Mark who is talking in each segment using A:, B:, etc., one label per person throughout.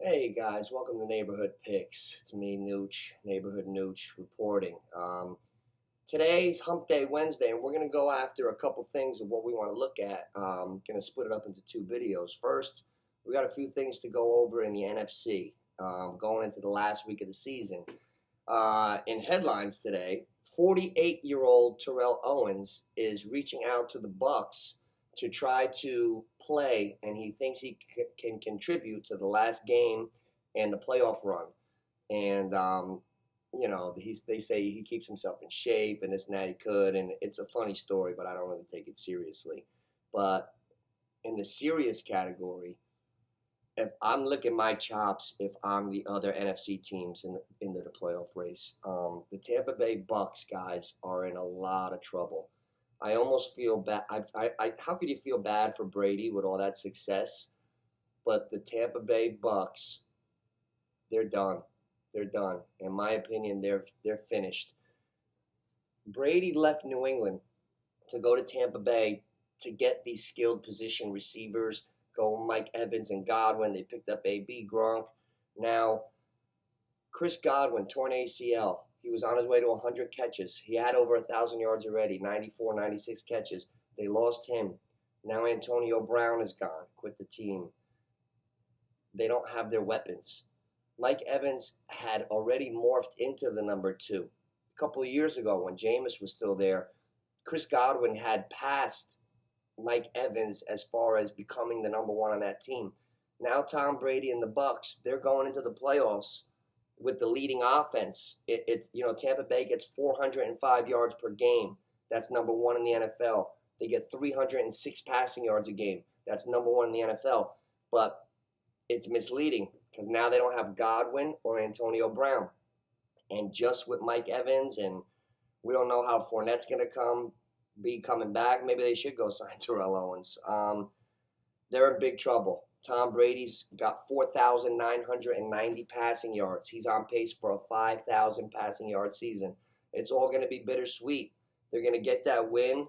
A: Hey guys, welcome to Neighborhood Picks. It's me, Nooch, Neighborhood Nooch, reporting. Today's Hump Day Wednesday, and we're going to go after a couple things of what we want to look at. Going to split it up into two videos. First, we got a few things to go over in the NFC going into the last week of the season. In headlines today, 48-year-old Terrell Owens is reaching out to the Bucs to try to play, and he thinks he can contribute to the last game and the playoff run. And they say he keeps himself in shape and this and that he could, and it's a funny story, but I don't really take it seriously. But in the serious category, if I'm licking my chops, if I'm the other NFC teams into the playoff race, the Tampa Bay Bucs guys are in a lot of trouble. I almost feel bad. How could you feel bad for Brady with all that success? But the Tampa Bay Bucs, they're done. They're done. In my opinion, they're finished. Brady left New England to go to Tampa Bay to get these skilled position receivers. Go Mike Evans and Godwin. They picked up AB Gronk. Now, Chris Godwin, torn ACL. He was on his way to 100 catches. He had over 1,000 yards already, 94, 96 catches. They lost him. Now Antonio Brown is gone, quit the team. They don't have their weapons. Mike Evans had already morphed into the number two. A couple of years ago when Jameis was still there, Chris Godwin had passed Mike Evans as far as becoming the number one on that team. Now Tom Brady and the Bucs, they're going into the playoffs with the leading offense. Tampa Bay gets 405 yards per game. That's number one in the NFL. They get 306 passing yards a game. That's number one in the NFL. But it's misleading because now they don't have Godwin or Antonio Brown. And just with Mike Evans, and we don't know how Fournette's going to be coming back. Maybe they should go sign Terrell Owens. They're in big trouble. Tom Brady's got 4,990 passing yards. He's on pace for a 5,000 passing yard season. It's all going to be bittersweet. They're going to get that win.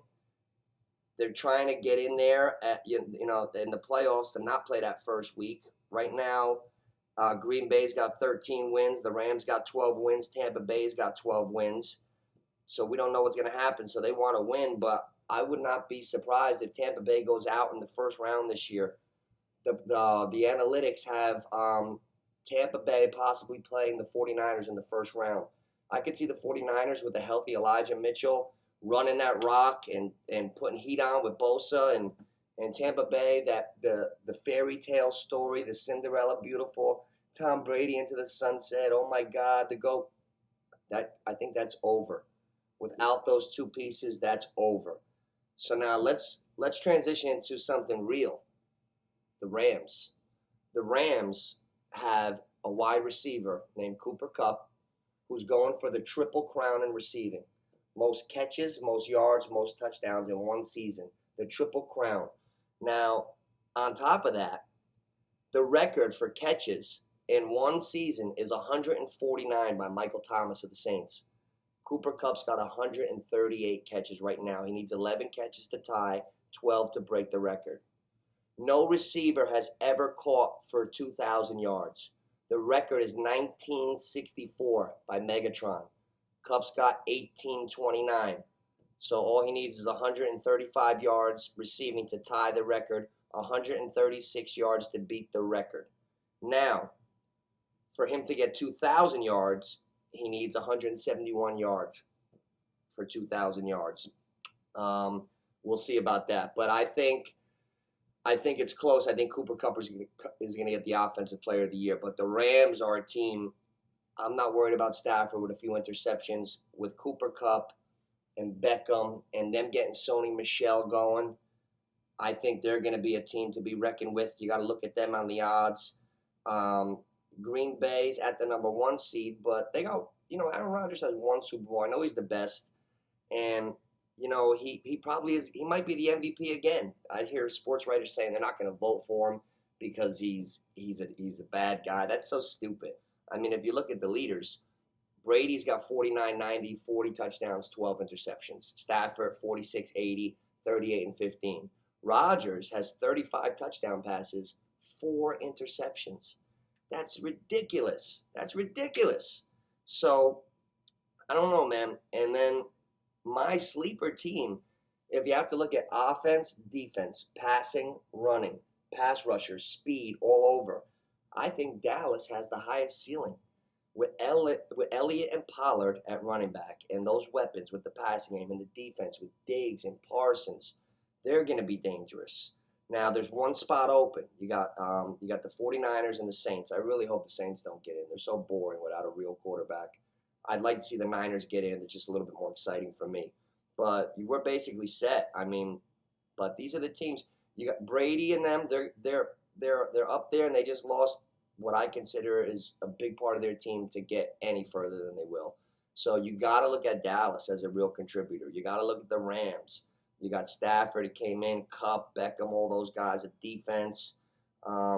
A: They're trying to get in there in the playoffs to not play that first week. Right now, Green Bay's got 13 wins. The Rams got 12 wins. Tampa Bay's got 12 wins. So we don't know what's going to happen. So they want to win, but I would not be surprised if Tampa Bay goes out in the first round this year. The analytics have Tampa Bay possibly playing the 49ers in the first round. I could see the 49ers with a healthy Elijah Mitchell running that rock and putting heat on with Bosa and Tampa Bay, that the fairy tale story, the Cinderella beautiful, Tom Brady into the sunset, oh my God, the GOAT. I think that's over. Without those two pieces, that's over. So now let's transition into something real. The Rams. The Rams have a wide receiver named Cooper Kupp who's going for the triple crown in receiving. Most catches, most yards, most touchdowns in one season. The triple crown. Now, on top of that, the record for catches in one season is 149 by Michael Thomas of the Saints. Cooper Kupp's got 138 catches right now. He needs 11 catches to tie, 12 to break the record. No receiver has ever caught for 2,000 yards. The record is 1964 by Megatron. Kupp's got 1829. So all he needs is 135 yards receiving to tie the record, 136 yards to beat the record. Now, for him to get 2,000 yards, he needs 171 yards for 2,000 yards. We'll see about that. But I think it's close. I think Cooper Kupp is going to get the Offensive Player of the Year. But the Rams are a team. I'm not worried about Stafford with a few interceptions. With Cooper Kupp and Beckham and them getting Sony Michel going, I think they're going to be a team to be reckoned with. You got to look at them on the odds. Green Bay's at the number one seed, but they got, Aaron Rodgers has one Super Bowl. I know he's the best. And he probably is. He might be the MVP again. I hear sports writers saying they're not going to vote for him because he's a bad guy. That's so stupid. I mean, if you look at the leaders, Brady's got 49-90, 40 touchdowns, 12 interceptions. Stafford 46-80, 38-15. Rodgers has 35 touchdown passes, 4 interceptions. That's ridiculous. That's ridiculous. So I don't know, man. And then my sleeper team, if you have to look at offense, defense, passing, running, pass rushers, speed, all over, I think Dallas has the highest ceiling. With Elliott and Pollard at running back and those weapons with the passing game and the defense with Diggs and Parsons, they're going to be dangerous. Now there's one spot open. You got the 49ers and the Saints. I really hope the Saints don't get in. They're so boring without a real quarterback. I'd like to see the Niners get in. It's just a little bit more exciting for me. But you were basically set. I mean, but these are the teams. You got Brady and them. They're up there, and they just lost what I consider is a big part of their team to get any further than they will. So you got to look at Dallas as a real contributor. You got to look at the Rams. You got Stafford, who came in, Cup, Beckham, all those guys at defense. I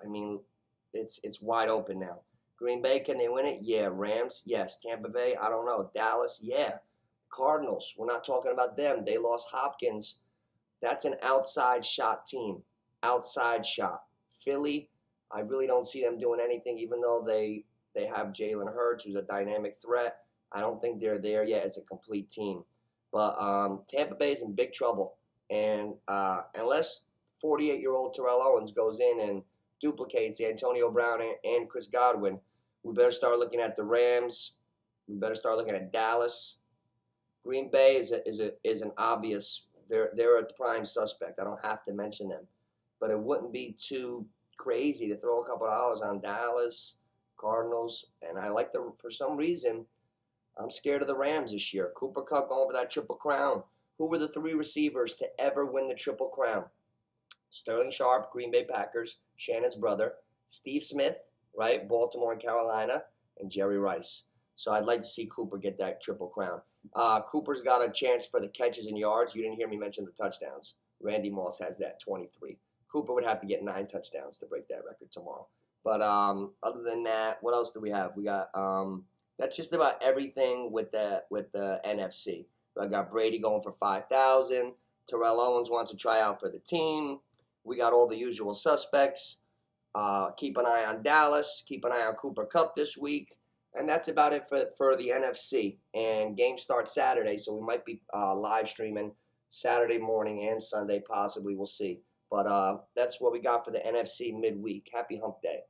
A: mean, it's wide open now. Green Bay, can they win it? Yeah. Rams, yes. Tampa Bay, I don't know. Dallas, yeah. Cardinals, we're not talking about them. They lost Hopkins. That's an outside shot team. Outside shot. Philly, I really don't see them doing anything, even though they have Jalen Hurts, who's a dynamic threat. I don't think they're there yet as a complete team. But Tampa Bay is in big trouble. And unless 48-year-old Terrell Owens goes in and duplicates Antonio Brown and Chris Godwin, we better start looking at the Rams. We better start looking at Dallas. Green Bay is an obvious. They're a prime suspect. I don't have to mention them, but it wouldn't be too crazy to throw a couple of dollars on Dallas, Cardinals, and for some reason, I'm scared of the Rams this year. Cooper Kupp going for that Triple Crown. Who were the three receivers to ever win the Triple Crown? Sterling Sharp, Green Bay Packers, Shannon's brother, Steve Smith, right, Baltimore and Carolina, and Jerry Rice. So I'd like to see Cooper get that Triple Crown. Cooper's got a chance for the catches and yards. You didn't hear me mention the touchdowns. Randy Moss has that, 23. Cooper would have to get 9 touchdowns to break that record tomorrow. But other than that, what else do we have? We got that's just about everything with the NFC. I got Brady going for 5,000. Terrell Owens wants to try out for the team. We got all the usual suspects. Keep an eye on Dallas. Keep an eye on Cooper Kupp this week. And that's about it for the NFC. And game starts Saturday, so we might be live streaming Saturday morning and Sunday, possibly. We'll see. But that's what we got for the NFC midweek. Happy Hump Day.